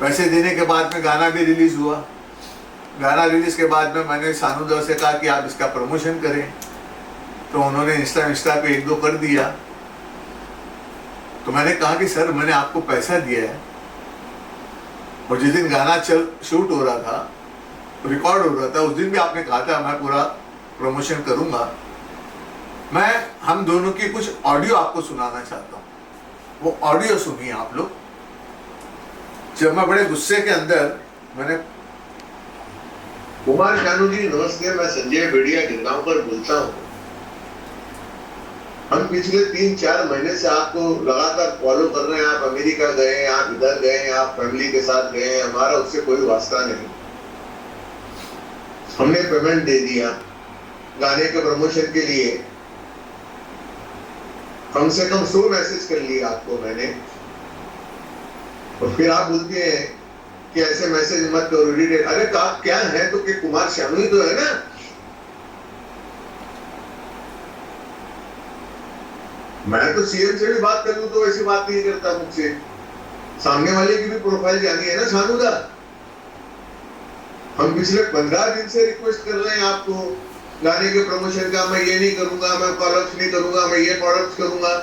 पैसे देने के बाद में गाना भी रिलीज हुआ। गाना रिलीज के बाद में मैंने सानू से कहा कि आप इसका प्रमोशन करें, तो उन्होंने इंस्टा पे 1-2 कर दिया। तो मैंने कहा कि सर मैंने आपको पैसा दिया है, और जिस दिन गाना शूट हो रहा था, रिकॉर्ड हो रहा था, उस दिन भी आपने कहा था मैं पूरा प्रमोशन करूंगा। हम दोनों की कुछ ऑडियो आपको सुनाना चाहता हूँ, वो ऑडियो सुनिए आप लोग। जब मैं बड़े गुस्से के अंदर मैंने कुमार शानू जी नमस्ते, मैं संजय बेड़िया गिरगांवकर बोलता हूँ। हम पिछले 3-4 महीने से आपको लगातार फॉलो कर रहे हैं। आप अमेरिका गए, आप इधर गए, आप फैमिली के साथ गए, हमारा उससे कोई वास्ता नहीं। हमने पेमेंट दे दिया गाने के प्रमोशन के लिए, कम से कम 100 मैसेज कर लिए आपको मैंने, और फिर आप बोलते हैं कि ऐसे मैसेज मत करो, डिटेल। अरे आप क्या है तो कि कुमार शानू ही तो है ना। मैं तो सीएम से भी बात कर लूं तो ऐसी बात नहीं करता मुझसे। सामने वाले की भी प्रोफाइल जानी है ना शानू दा। हम पिछले 15 दिन से रिक्वेस्ट कर रहे हैं आपको गाने के प्रमोशन का। मैं ये नहीं करूंगा, मैं कॉलअप्स नहीं करूंगा, मैं ये प्रोडक्ट्स करूंगा।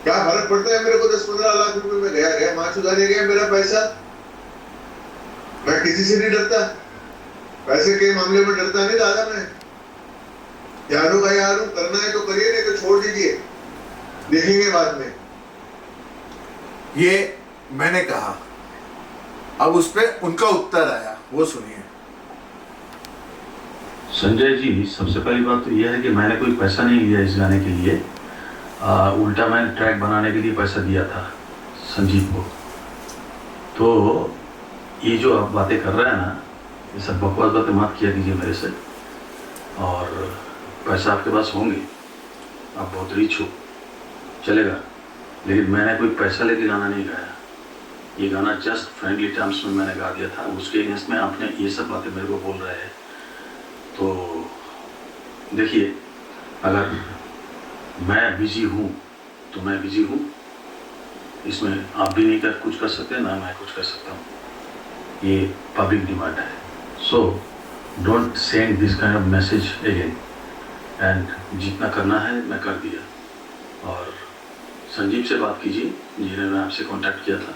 क्या फर्क पड़ता है मेरे को? 10-15 लाख रुपए में गया मां चुराने गया मेरा पैसा। मैं किसी से नहीं डरता, पैसे के मामले में डरता नहीं दादा। मैं यारों का यारों, करना है तो करिए, नहीं तो छोड़ दीजिए, देखेंगे बाद में। ये मैंने कहा। अब उस पर उनका उत्तर आया, वो सुनिए। संजय जी, सबसे पहली बात तो यह है कि मैंने कोई पैसा नहीं लिया इस गाने के लिए। उल्टा मैंने ट्रैक बनाने के लिए पैसा दिया था संजीव को। तो ये जो आप बातें कर रहे हैं ना, ये सब बकवास बातें मत किया कीजिए मेरे से। और पैसा आपके पास होंगे, आप बहुत रिच हो, चलेगा, लेकिन मैंने कोई पैसा लेके गाना नहीं गाया। ये गाना जस्ट फ्रेंडली टर्म्स में मैंने गा दिया था। उसके अगेंस्ट में आपने ये सब बातें मेरे को बोल रहे हैं। तो देखिए, अगर मैं बिजी हूँ तो मैं बिजी हूँ, इसमें आप भी नहीं कुछ कर सकते, ना मैं कुछ कर सकता हूँ। ये पब्लिक डिमांड है। So don't send this kind of message again. And जितना करना है मैं कर दिया। और संजीव से बात कीजिए, जिन्हें आपसे कांटेक्ट किया था।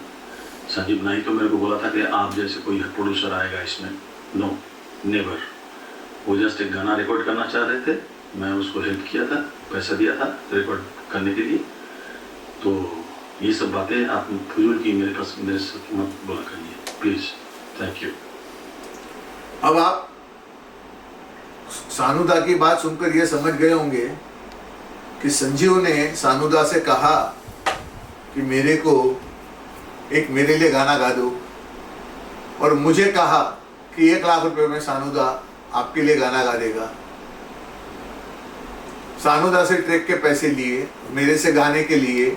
संजीव नहीं तो मेरे को बोला था कि आप जैसे कोई प्रोड्यूसर आएगा इसमें। No, never. वो जस्ट एक गाना रिकॉर्ड करना चाह रहे थे, मैं उसको हेल्प किया था, पैसा दिया था रिकॉर्ड करने के लिए। तो ये सब बातें आप फजूल की मेरे साथ मत बोला करिए प्लीज़। Thank you. अब आप सानूदा की बात सुनकर ये समझ गए होंगे कि संजीव ने सानूदा से कहा कि मेरे को मेरे लिए गाना गा दो, और मुझे कहा कि 1 लाख रुपए में सानूदा आपके लिए गाना गा देगा। सानूदा से ट्रैक के पैसे लिए, मेरे से गाने के लिए।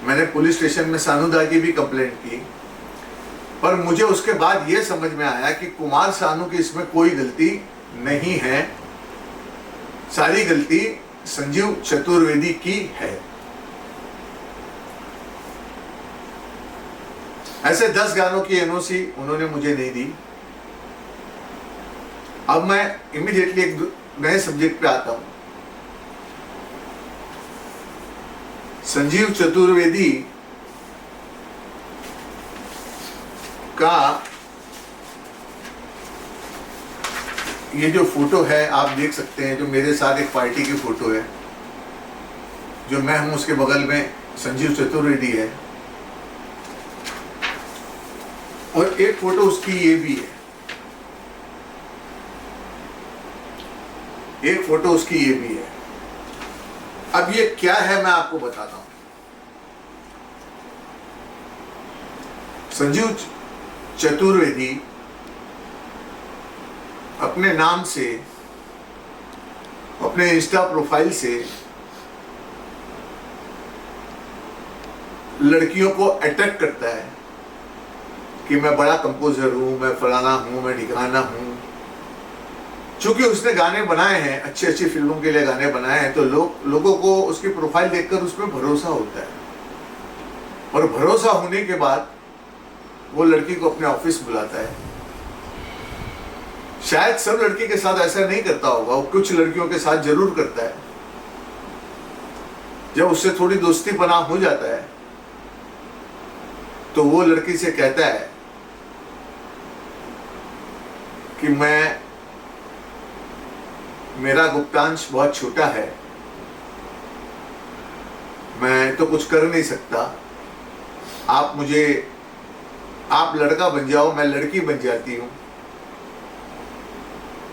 मैंने पुलिस स्टेशन में सानूदा की भी कंप्लेंट की, पर मुझे उसके बाद यह समझ में आया कि कुमार शानू की इसमें कोई गलती नहीं है, सारी गलती संजीव चतुर्वेदी की है। ऐसे 10 गानों की एनओसी उन्होंने मुझे नहीं दी। अब मैं इमीडिएटली एक नए सब्जेक्ट पे आता हूं। संजीव चतुर्वेदी का ये जो फोटो है आप देख सकते हैं, जो मेरे साथ एक पार्टी की फोटो है, जो मैं हूं उसके बगल में संजीव चतुर्वेदी है, और एक फोटो उसकी ये भी है, एक फोटो उसकी ये भी है। अब ये क्या है मैं आपको बताता हूं। संजीव चतुर्वेदी अपने नाम से, अपने इंस्टा प्रोफाइल से लड़कियों को अट्रैक्ट करता है कि मैं बड़ा कंपोजर हूं, मैं फलाना हूं, मैं ठिकाना हूं। चूंकि उसने गाने बनाए हैं, अच्छी अच्छी फिल्मों के लिए गाने बनाए हैं, तो लोगों को उसकी प्रोफाइल देखकर उसमें भरोसा होता है, और भरोसा होने के बाद वो लड़की को अपने ऑफिस बुलाता है। शायद सब लड़की के साथ ऐसा नहीं करता होगा, वो कुछ लड़कियों के साथ जरूर करता है। जब उससे थोड़ी दोस्ती पना हो जाता है तो वो लड़की से कहता है कि मेरा गुप्तांश बहुत छोटा है, मैं तो कुछ कर नहीं सकता, आप लड़का बन जाओ, मैं लड़की बन जाती हूं।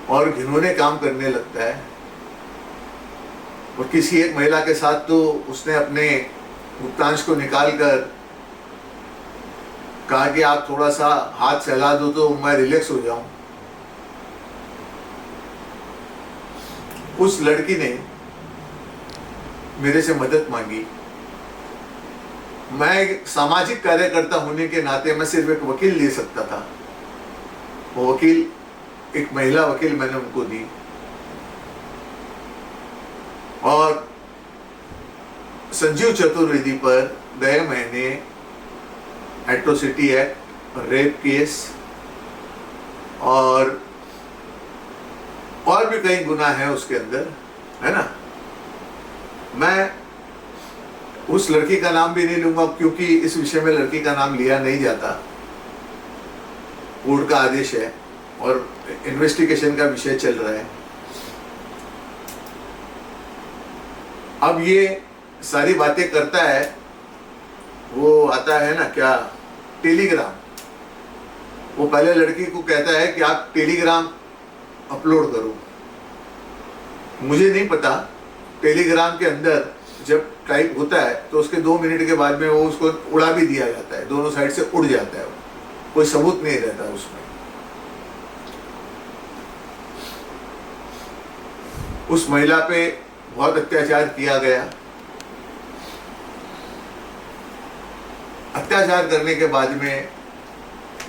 और घिनौने काम करने लगता है। और किसी एक महिला के साथ तो उसने अपने गुप्तांश को निकालकर कहा कि आप थोड़ा सा हाथ सहला दो तो मैं रिलैक्स हो जाऊं। उस लड़की ने मेरे से मदद मांगी। मैं एक सामाजिक कार्यकर्ता होने के नाते मैं सिर्फ एक वकील ले सकता था। वो वकील, एक महिला वकील मैंने उनको दी और संजीव चतुर्वेदी पर गए महीने एट्रोसिटी एक्ट, रेप केस और भी कई गुनाह है उसके अंदर, है ना। मैं उस लड़की का नाम भी नहीं लूंगा क्योंकि इस विषय में लड़की का नाम लिया नहीं जाता। कोर्ट का आदेश है और इन्वेस्टिगेशन का विषय चल रहा है। अब ये सारी बातें करता है, वो आता है ना क्या, टेलीग्राम। वो पहले लड़की को कहता है कि आप टेलीग्राम अपलोड करो। मुझे नहीं पता, टेलीग्राम के अंदर जब टाइप होता है तो उसके 2 मिनट के बाद में वो उसको उड़ा भी दिया जाता है, दोनों साइड से उड़ जाता है, कोई सबूत नहीं रहता उसमें। उस महिला पे बहुत अत्याचार किया गया। अत्याचार करने के बाद में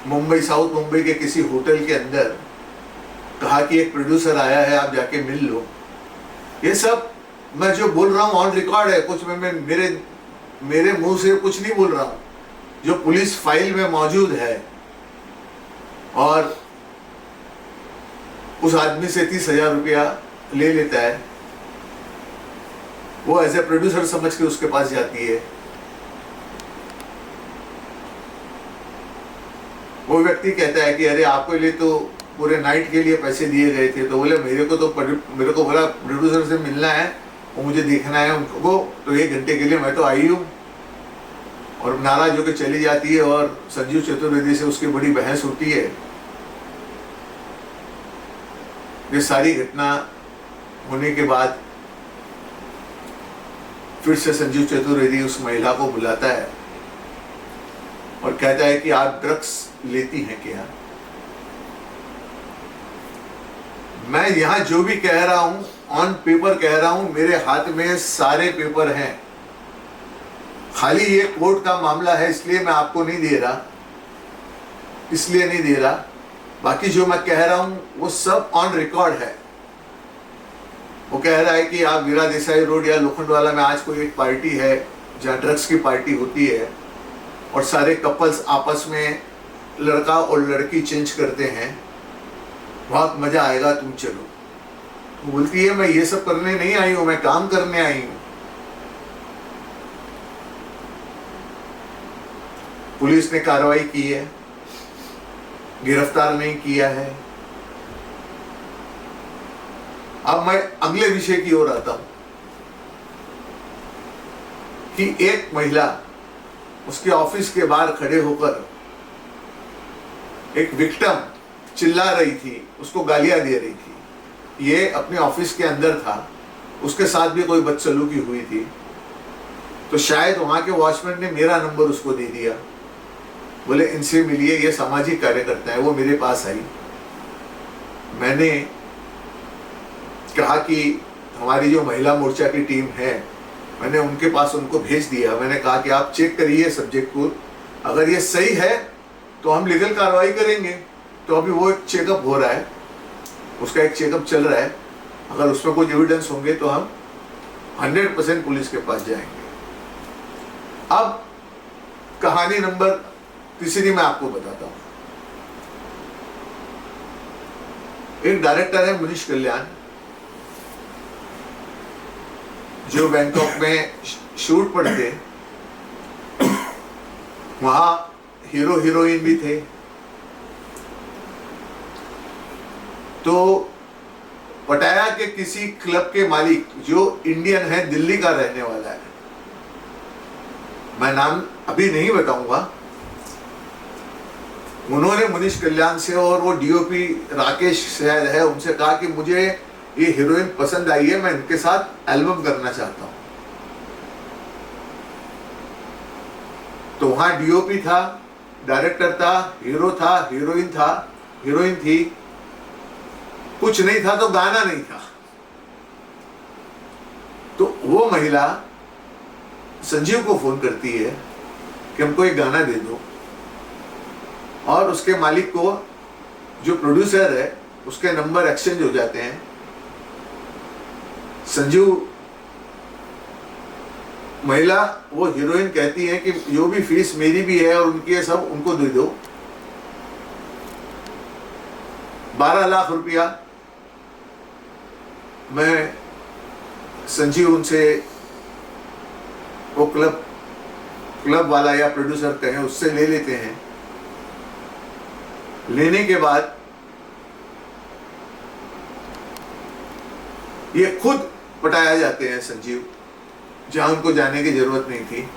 मुंबई, साउथ मुंबई के किसी होटल के अंदर कहा कि एक प्रोड्यूसर आया है, आप जाके मिल लो। ये सब मैं जो बोल रहा हूँ ऑन रिकॉर्ड है, कुछ मैं मेरे मुंह से कुछ नहीं बोल रहा हूँ, जो पुलिस फाइल में मौजूद है। और उस आदमी से 30,000 रुपया ले लेता है। वो एज ए प्रोड्यूसर समझ के उसके पास जाती है। वो व्यक्ति कहता है कि अरे आपके लिए तो पूरे नाइट के लिए पैसे दिए गए थे। तो बोले मेरे को बोला प्रोड्यूसर से मिलना है, वो मुझे देखना है उनको, तो 1 घंटे के लिए मैं तो आई हूँ। और नाराज होकर चली जाती है और संजीव चतुर्वेदी से उसकी बड़ी बहस होती है। ये सारी घटना होने के बाद फिर से संजीव चतुर्वेदी उस महिला को बुलाता है और कहता है कि आप ड्रग्स लेती हैं क्या। मैं यहां जो भी कह रहा हूं ऑन पेपर कह रहा हूं, मेरे हाथ में सारे पेपर हैं। खाली ये कोर्ट का मामला है इसलिए मैं आपको नहीं दे रहा, इसलिए नहीं दे रहा। बाकी जो मैं कह रहा हूं वो सब ऑन रिकॉर्ड है। वो कह रहा है कि आप वीरा देसाई रोड या लोखंडवाला में आज कोई एक पार्टी है जहाँ ड्रग्स की पार्टी होती है और सारे कपल्स आपस में लड़का और लड़की चेंज करते हैं, बहुत मजा आएगा, तुम चलो। वो बोलती है मैं ये सब करने नहीं आई हूं, मैं काम करने आई हूं। पुलिस ने कार्रवाई की है, गिरफ्तार नहीं किया है। अब मैं अगले विषय की ओर आता हूं कि एक महिला उसके ऑफिस के बाहर खड़े होकर एक विक्टिम चिल्ला रही थी, उसको गालियां दे रही थी। ये अपने ऑफिस के अंदर था, उसके साथ भी कोई बदसलूकी हुई थी। तो शायद वहां के वॉचमैन ने मेरा नंबर उसको दे दिया, बोले इनसे मिलिए, ये सामाजिक कार्यकर्ता है। वो मेरे पास आई, मैंने कहा कि हमारी जो महिला मोर्चा की टीम है, मैंने उनके पास उनको भेज दिया। मैंने कहा कि आप चेक करिए सब्जेक्ट को, अगर ये सही है तो हम लीगल कार्रवाई करेंगे। तो अभी वो एक चेकअप हो रहा है, उसका एक चेकअप चल रहा है। अगर उसमें कुछ एविडेंस होंगे तो हम 100% पुलिस के पास जाएंगे। अब कहानी नंबर तीसरी मैं आपको बताता हूं। एक डायरेक्टर है मनीष कल्याण, जो बैंकॉक में शूट पर थे, वहां हीरो हीरोइन भी थे। तो पटाया के किसी क्लब के मालिक, जो इंडियन है, दिल्ली का रहने वाला है, मैं नाम अभी नहीं बताऊंगा, उन्होंने मनीष कल्याण से और वो डीओपी राकेश शायद है, उनसे कहा कि मुझे ये हीरोइन पसंद आई है, मैं इनके साथ एल्बम करना चाहता हूं। तो वहां डीओपी था, डायरेक्टर था, हीरो था, हीरोइन थी, कुछ नहीं था तो गाना नहीं था। तो वो महिला संजीव को फोन करती है कि हमको एक गाना दे दो, और उसके मालिक को, जो प्रोड्यूसर है, उसके नंबर एक्सचेंज हो जाते हैं। संजीव, महिला, वो हीरोइन कहती है कि जो भी फीस मेरी भी है और उनकी है, सब उनको दे दो। 12 लाख रुपया मैं, संजीव उनसे, वो क्लब वाला या प्रोड्यूसर कहें, उससे ले लेते हैं। लेने के बाद ये खुद पटाया जाते हैं संजीव, जहां उनको जाने की जरूरत नहीं थी।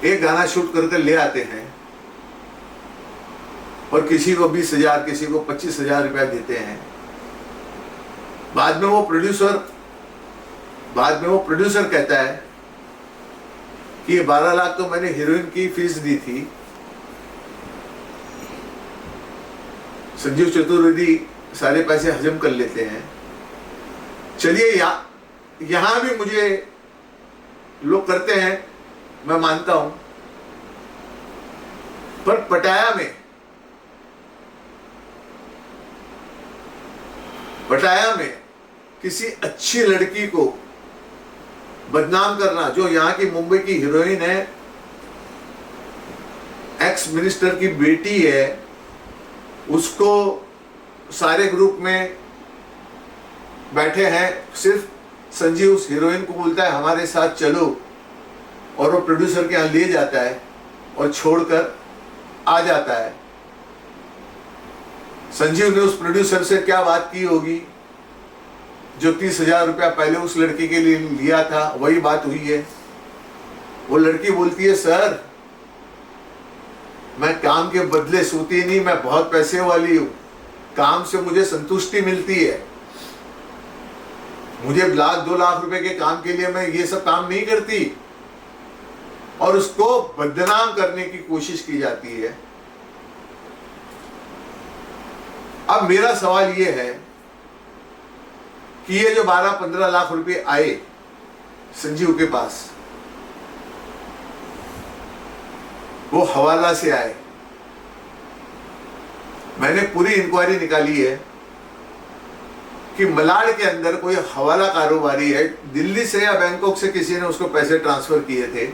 एक गाना शूट करके ले आते हैं और किसी को 20,000, किसी को 25,000 रुपया देते हैं। बाद में वो प्रोड्यूसर कहता है कि ये 12 लाख तो मैंने हीरोइन की फीस दी थी। संजीव चतुर्वेदी सारे पैसे हजम कर लेते हैं। चलिए, यहां भी मुझे लोग करते हैं, मैं मानता हूं, पर पटाया में किसी अच्छी लड़की को बदनाम करना, जो यहां की मुंबई की हीरोइन है, एक्स मिनिस्टर की बेटी है, उसको सारे ग्रुप में बैठे हैं, सिर्फ संजीव उस हीरोइन को बोलता है हमारे साथ चलो, और वो प्रोड्यूसर के यहाँ ले जाता है और छोड़कर आ जाता है। संजीव ने उस प्रोड्यूसर से क्या बात की होगी, जो 30,000 रुपया पहले उस लड़की के लिए लिया था, वही बात हुई है। वो लड़की बोलती है, सर मैं काम के बदले सोती नहीं, मैं बहुत पैसे वाली हूं, काम से मुझे संतुष्टि मिलती है, मुझे 1-2 लाख रुपए के काम के लिए मैं ये सब काम नहीं करती। और उसको बदनाम करने की कोशिश की जाती है। अब मेरा सवाल ये है कि ये जो 12-15 लाख रुपए आए संजीव के पास, वो हवाला से आए। मैंने पूरी इंक्वायरी निकाली है कि मलाड के अंदर कोई हवाला कारोबारी है, दिल्ली से या बैंकॉक से किसी ने उसको पैसे ट्रांसफर किए थे,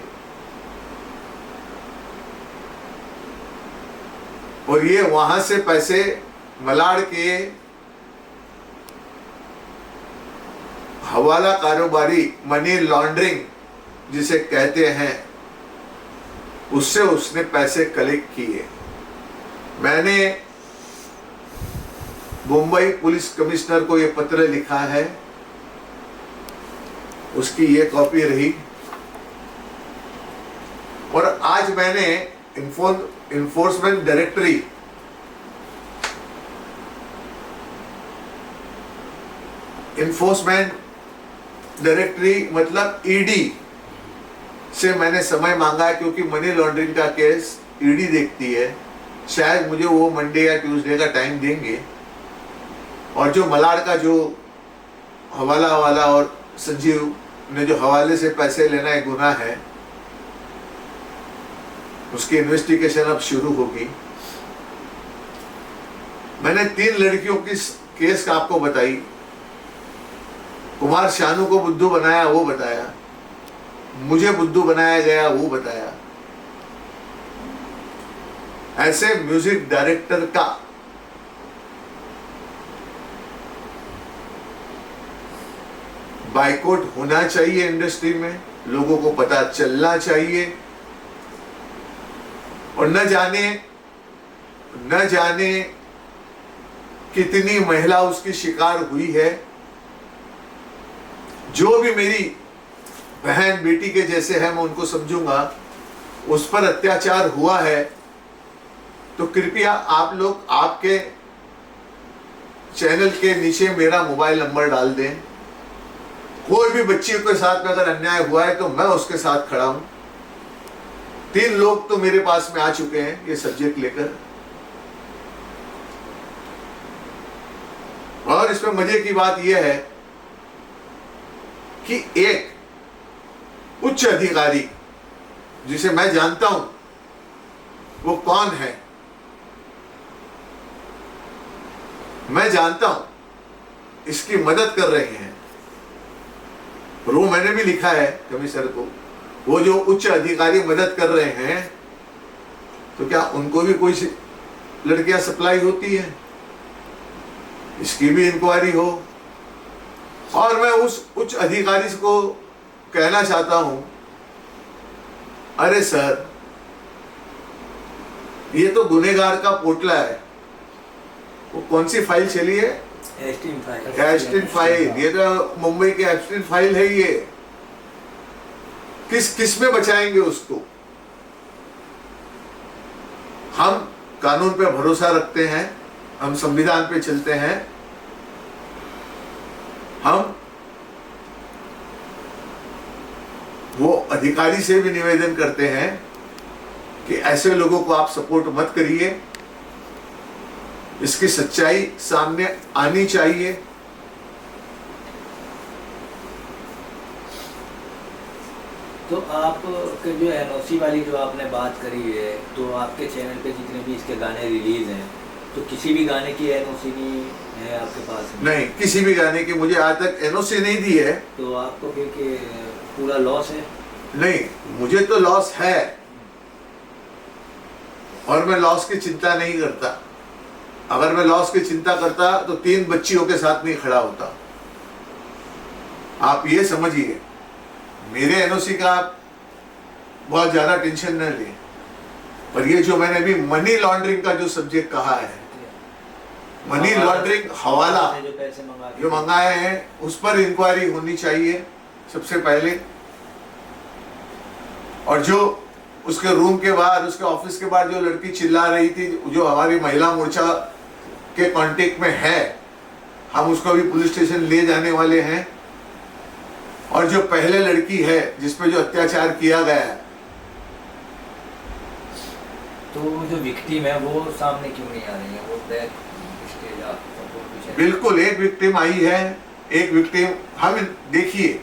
और ये वहां से पैसे मलाड के हवाला कारोबारी, मनी लॉन्ड्रिंग जिसे कहते हैं, उससे उसने पैसे कलेक्ट किए। मैंने मुंबई पुलिस कमिश्नर को यह पत्र लिखा है, उसकी ये कॉपी रही, और आज मैंने इन्फोर्समेंट डायरेक्टरी मतलब ईडी से मैंने समय मांगा है, क्योंकि मनी लॉन्ड्रिंग का केस ईडी देखती है। शायद मुझे वो मंडे या ट्यूसडे का टाइम देंगे, और जो मलाड का जो हवाला वाला और संजीव ने जो हवाले से पैसे लेना एक गुनाह है, उसकी इन्वेस्टिगेशन अब शुरू होगी। मैंने 3 लड़कियों की केस का आपको बताई। कुमार शानू को बुद्धू बनाया वो बताया, मुझे बुद्धू बनाया गया वो बताया। ऐसे म्यूजिक डायरेक्टर का बाइकआउट होना चाहिए इंडस्ट्री में, लोगों को पता चलना चाहिए। और न जाने कितनी महिला उसकी शिकार हुई है। जो भी मेरी बहन बेटी के जैसे है मैं उनको समझूंगा, उस पर अत्याचार हुआ है तो कृपया आप लोग आपके चैनल के नीचे मेरा मोबाइल नंबर डाल दें। कोई भी बच्ची के साथ में अगर अन्याय हुआ है तो मैं उसके साथ खड़ा हूं। 3 लोग तो मेरे पास में आ चुके हैं ये सब्जेक्ट लेकर। और इसमें मजे की बात यह है कि एक उच्च अधिकारी जिसे मैं जानता हूं वो कौन है, मैं जानता हूं, इसकी मदद कर रहे हैं। और वो मैंने भी लिखा है कमिश्नर को, वो जो उच्च अधिकारी मदद कर रहे हैं तो क्या उनको भी कोई लड़कियां सप्लाई होती है, इसकी भी इंक्वायरी हो। और मैं उस उच्च अधिकारी को कहना चाहता हूं, अरे सर ये तो गुनेगार का पोटला है। वो कौन सी फाइल चली है? एस्टीन फाइल। ये तो मुंबई की एस्टीन फाइल है। ये किस में बचाएंगे उसको? हम कानून पे भरोसा रखते हैं, हम संविधान पे चलते हैं। हम वो अधिकारी से भी निवेदन करते हैं कि ऐसे लोगों को आप सपोर्ट मत करिए, इसकी सच्चाई सामने आनी चाहिए। तो आप के जो एनओसी वाली जो आपने बात करी है, तो आपके चैनल पे जितने भी इसके गाने रिलीज हैं तो किसी भी गाने की एनओसी नहीं है आपके पास? नहीं, किसी भी गाने की मुझे आज तक एनओसी नहीं दी है। तो आपको फिर के पूरा लॉस है? नहीं, मुझे तो लॉस है और मैं लॉस की चिंता नहीं करता। अगर मैं लॉस की चिंता करता तो 3 बच्चियों के साथ नहीं खड़ा होता। आप ये समझिए, मेरे एनओसी का आप बहुत ज्यादा टेंशन न लें। पर ये जो मैंने अभी मनी लॉन्ड्रिंग का जो सब्जेक्ट कहा है, मनी लॉन्ड्रिंग हवाला जो पैसे जो मंगाए हैं उस पर इंक्वायरी होनी चाहिए सबसे पहले। और जो उसके रूम के बाहर, उसके ऑफिस के बाहर जो लड़की चिल्ला रही थी, जो हमारी महिला मोर्चा के कांटेक्ट में है, हम उसको भी पुलिस स्टेशन ले जाने वाले हैं। और जो पहले लड़की है जिस पे जो अत्याचार किया गया है, तो जो विक्टिम है वो सामने क्यों नहीं आ रही है? वो बैक स्टेज आप कुछ? बिल्कुल, एक विक्टिम आई है। एक विक्टिम, हम देखिए,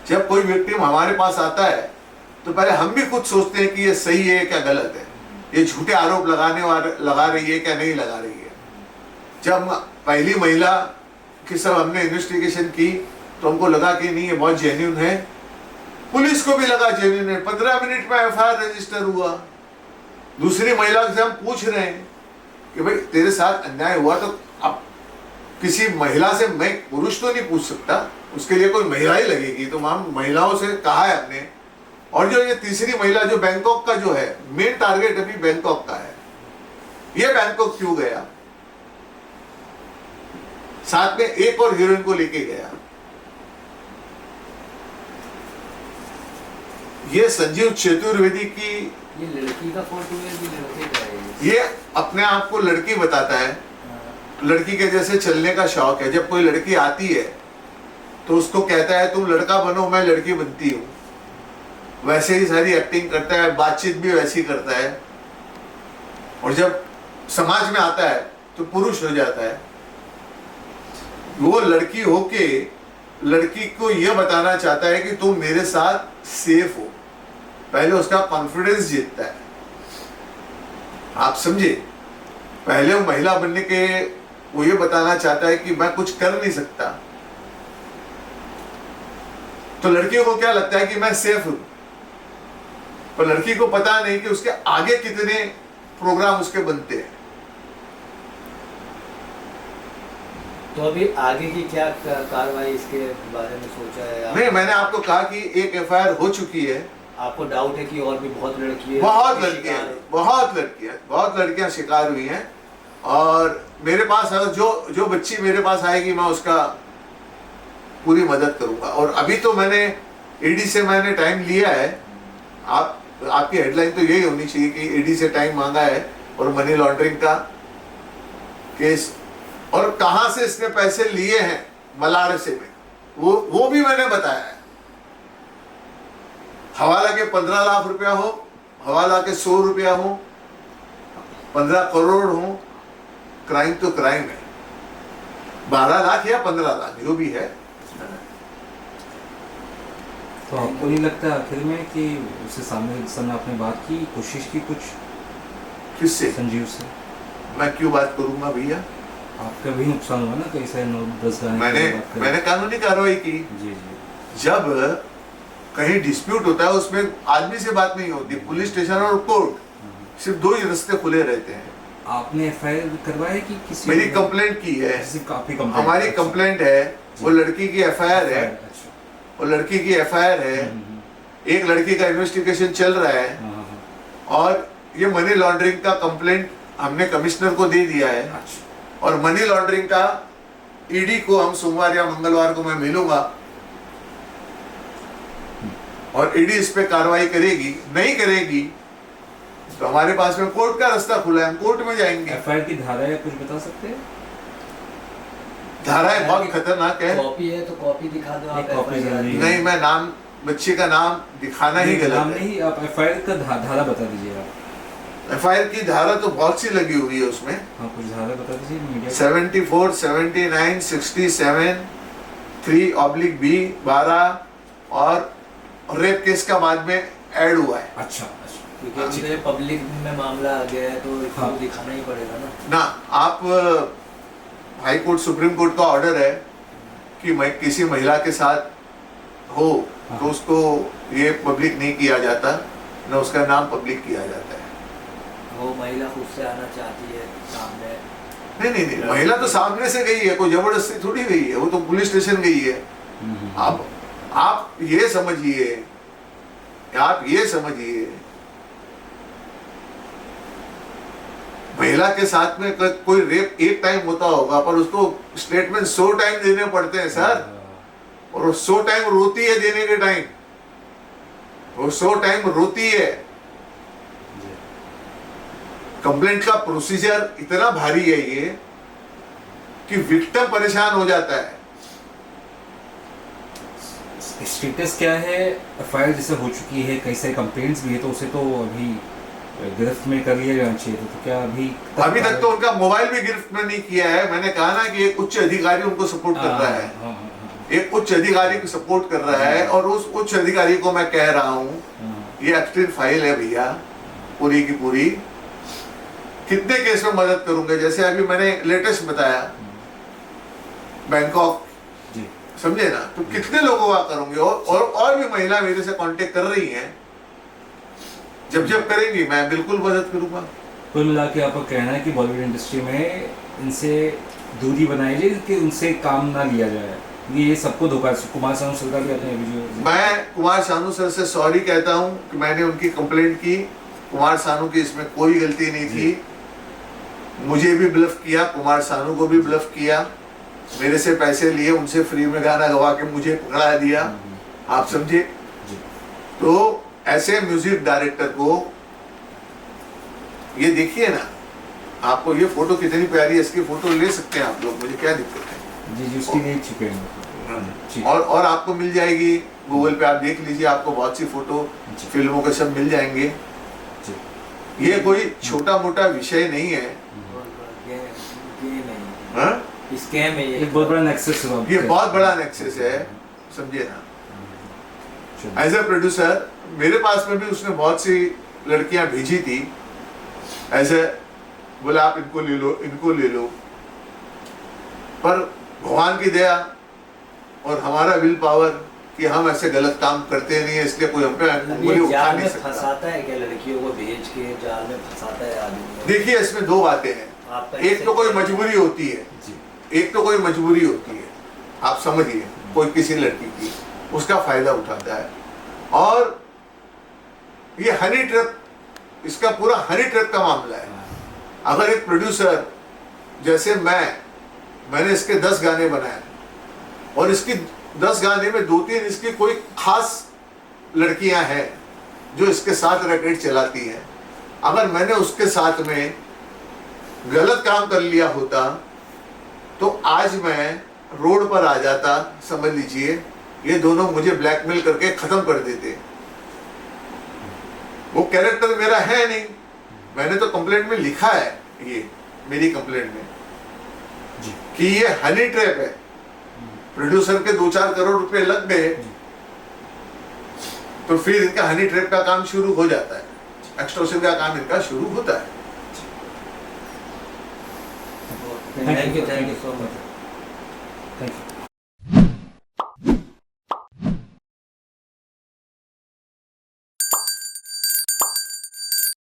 जब कोई विक्टिम हमारे पास आता है तो पहले हम भी खुद सोचते हैं कि ये सही है क्या गलत है, ये झूठे आरोप लगा रही है क्या नहीं लगा रही है। जब पहली महिला की सब हमने इन्वेस्टिगेशन की तो हमको लगा कि नहीं ये बहुत जेन्युइन है, पुलिस को भी लगा जेन्युइन है। 15 मिनट में एफआईआर रजिस्टर हुआ। दूसरी महिला से हम पूछ रहे हैं कि भाई तेरे साथ अन्याय हुआ, तो अब किसी महिला से, मैं पुरुष तो नहीं पूछ सकता, उसके लिए कोई महिला ही लगेगी, तो हम महिलाओं से कहा है हमने। और जो ये तीसरी महिला जो बैंकॉक का जो है, मेन टारगेट अभी बैंकॉक का है। ये बैंकॉक क्यों गया? साथ में एक और हीरोइन को लेके गया। ये संजीव चतुर्वेदी की, ये लड़की का फोटो है कि लड़के का है? ये अपने आप को लड़की बताता है, लड़की के जैसे चलने का शौक है। जब कोई लड़की आती है तो उसको कहता है तुम लड़का बनो, मैं लड़की बनती हूँ। वैसे ही सारी एक्टिंग करता है, बातचीत भी वैसी करता है। और जब समाज में आता है तो पुरुष हो जाता है। वो लड़की होके लड़की को यह बताना चाहता है कि तुम मेरे साथ सेफ हो। पहले उसका कॉन्फिडेंस जीतता है। आप समझे, पहले वो महिला बनने के वो ये बताना चाहता है कि मैं कुछ कर नहीं सकता। तो लड़कियों को क्या लगता है कि मैं सेफ हूं, पर लड़की को पता नहीं कि उसके आगे कितने प्रोग्राम उसके बनते हैं। तो अभी आगे की क्या कार्रवाई इसके बारे में सोचा है नहीं, मैंने आपको कहा कि एक एफआईआर हो चुकी है। आपको डाउट है कि और भी बहुत लड़की है, बहुत लड़कियां शिकार हुई हैं, और मेरे पास अगर जो बच्ची मेरे पास आएगी मैं उसका पूरी मदद करूंगा। और अभी तो मैंने ईडी से मैंने टाइम लिया है। आपकी हेडलाइन तो यही होनी चाहिए कि ईडी से टाइम मांगा है और मनी लॉन्ड्रिंग का केस, और कहां से इसने पैसे लिए हैं मलार से में वो भी मैंने बताया है। हवाला के 15 लाख रुपया हो, हवाला के 100 रुपया हो, 15 करोड़ हो, क्राइम तो क्राइम है। 12 लाख या 15 लाख जो भी है। तो आपको नहीं लगता आखिर में कि उससे सामने आपने बात की, कोशिश की कुछ किससे? संजीव से। मैं क्यों बात करूंगा भैया? आपका भी नुकसान हुआ ना, कई सारे 9-10 गाने मैंने कानूनी कार्रवाई की। जी। जब कहीं डिस्प्यूट होता है उसमें आदमी से बात नहीं होती, पुलिस स्टेशन और कोर्ट, सिर्फ 2 ही रास्ते खुले रहते हैं। आपने एफआईआर करवाया कि किसी? मेरी कंप्लेंट की है, कंप्लेंट, हमारी कंप्लेंट है, वो लड़की की एफआईआर है, अच्छा। वो लड़की की एफआईआर है, एक लड़की का इन्वेस्टिगेशन चल रहा है, और ये मनी लॉन्ड्रिंग का कंप्लेंट हमने कमिश्नर को दे दिया है। और मनी लॉन्ड्रिंग का ईडी को हम सोमवार या मंगलवार को मैं मिलूंगा, और ईडी इस पे कार्रवाई करेगी। नहीं करेगी तो हमारे पास में कोर्ट का रास्ता खुला है, हम कोर्ट में जाएंगे। एफआईआर की धारा है, कुछ बता सकते हैं? धाराएं बहुत खतरनाक है। कॉपी है तो कॉपी दिखा दो आप। कॉपी नहीं, मैं नाम, बच्चे का नाम दिखाना ही गलत है। नहीं, आप एफआईआर का धारा बता दीजिए आप। एफआईआर की धारा तो बहुत सी लगी हुई है उसमें। हाँ, कुछ धारा बता दीजिए मीडिया। 74, 79, 67, 3/B 12 और रेप केस का बाद में ऐड हुआ है। अच्छा। क्योंकि हमने पब्लिक में मामला आ गया है तो इसको दिखाना ही पड़ेगा ना। आप हाई कोर्ट, सुप्रीम कोर्ट का ऑर्डर है कि किसी महिला के साथ हो तो उसको ये पब्लिक नहीं किया जाता, न उसका नाम पब्लिक किया जाता है। वो महिला खुद से आना चाहती है सामने। नहीं, महिला तो सामने से गई है, कोई जबरदस्ती थोड़ी गई है, वो तो पुलिस स्टेशन गई है। अब आप ये समझिए महिला के साथ में कोई रेप एक टाइम होता होगा, पर उसको स्टेटमेंट 100 टाइम देने पड़ते हैं सर, और 100 टाइम रोती है देने के टाइम, वो 100 टाइम रोती है। कंप्लेंट का प्रोसीजर इतना भारी है ये कि विक्टिम परेशान हो जाता है। स्टेटस क्या है? एफआईआर जैसे हो चुकी है, कई सारे कंप्लेंट्स भी है, तो उसे तो अभी गिरफ्त में कर लिया जाना चाहिए। तो क्या अभी तक तो उनका मोबाइल भी गिरफ्त में नहीं किया है। मैंने कहा ना कि एक उच्च अधिकारी उनको सपोर्ट कर रहा है, एक उच्च अधिकारी को सपोर्ट कर रहा है, और उस उच्च अधिकारी को मैं कह रहा हूँ ये एक्टिव फाइल है भैया, पूरी की पूरी। कितने केस में मदद करूंगा? जैसे अभी मैंने लेटेस्ट बताया बैंकॉक, समझे ना, तो कितने लोगों का करूंगे, और भी महिला मेरे से कांटेक्ट कर रही हैं। जब करेंगी मैं बिल्कुल मदद करूंगा। कुल मिला के आपका कहना है कि बॉलीवुड इंडस्ट्री में इनसे दूरी बनाई जाए, कि उनसे काम ना लिया जाए, ये सबको धोखा। कुमार सानू सर का भी अपने वीडियो, मैं कुमार सानू सर से सॉरी कहता हूं कि मैंने उनकी कंप्लेंट की। कुमार सानू की इसमें कोई गलती नहीं थी। मुझे भी ब्लफ किया, कुमार सानू को भी ब्लफ किया, मेरे से पैसे लिए, उनसे फ्री में गाना गवा के मुझे पकड़ा दिया। आप समझे? तो ऐसे म्यूजिक डायरेक्टर को, ये देखिए ना, आपको ये फोटो कितनी प्यारी है, इसकी फोटो ले सकते हैं आप लोग, मुझे क्या दिक्कत है? जी उसकी ले चुके हैं। और आपको मिल जाएगी गूगल पे, आप देख लीजिए, आपको बहुत सी फोटो फिल्मों के सब मिल जाएंगे। ये कोई छोटा मोटा विषय नहीं है, स्कैम है, एक बहुत बड़ा नेक्सस है, ये बहुत बड़ा नेक्सस है, समझे ना। एज ए प्रोड्यूसर मेरे पास में भी उसने बहुत सी लड़कियां भेजी थी, ऐसे बोले आप इनको ले लो, पर भगवान की दया और हमारा विल पावर कि हम ऐसे गलत काम करते नहीं है, इसलिए कोई हम पे अब उंगली ये उठा जाल नहीं में सकता। फंसाता है क्या, लड़कियों को भेज के जाल में फंसाता है आदमी? देखिए इसमें दो बातें हैं, आपका एक इससे तो कोई क्या- मजबूरी होती है, जी एक तो कोई मजबूरी होती है, आप समझिए, कोई किसी लड़की की उसका फायदा उठाता है। और ये हनी ट्रैप, इसका पूरा हनी ट्रैप का मामला है। अगर एक प्रोड्यूसर जैसे मैंने इसके 10 गाने बनाए और इसकी 10 गाने में 2-3 इसकी कोई खास लड़कियां हैं जो इसके साथ रैकेट चलाती हैं, अगर मैंने उसके साथ में गलत काम कर लिया होता तो आज मैं रोड पर आ जाता, समझ लीजिए ये दोनों मुझे ब्लैकमेल करके खत्म कर देते। वो कैरेक्टर मेरा है नहीं, मैंने तो कंप्लेंट में लिखा है, ये मेरी कंप्लेंट में जी कि ये हनी ट्रैप है। प्रोड्यूसर के 2-4 करोड़ रुपए लग गए तो फिर इनका हनी ट्रैप का काम शुरू हो जाता है, एक्सटॉर्शन का काम इनका शुरू होता है। Thank you so much. Thank you.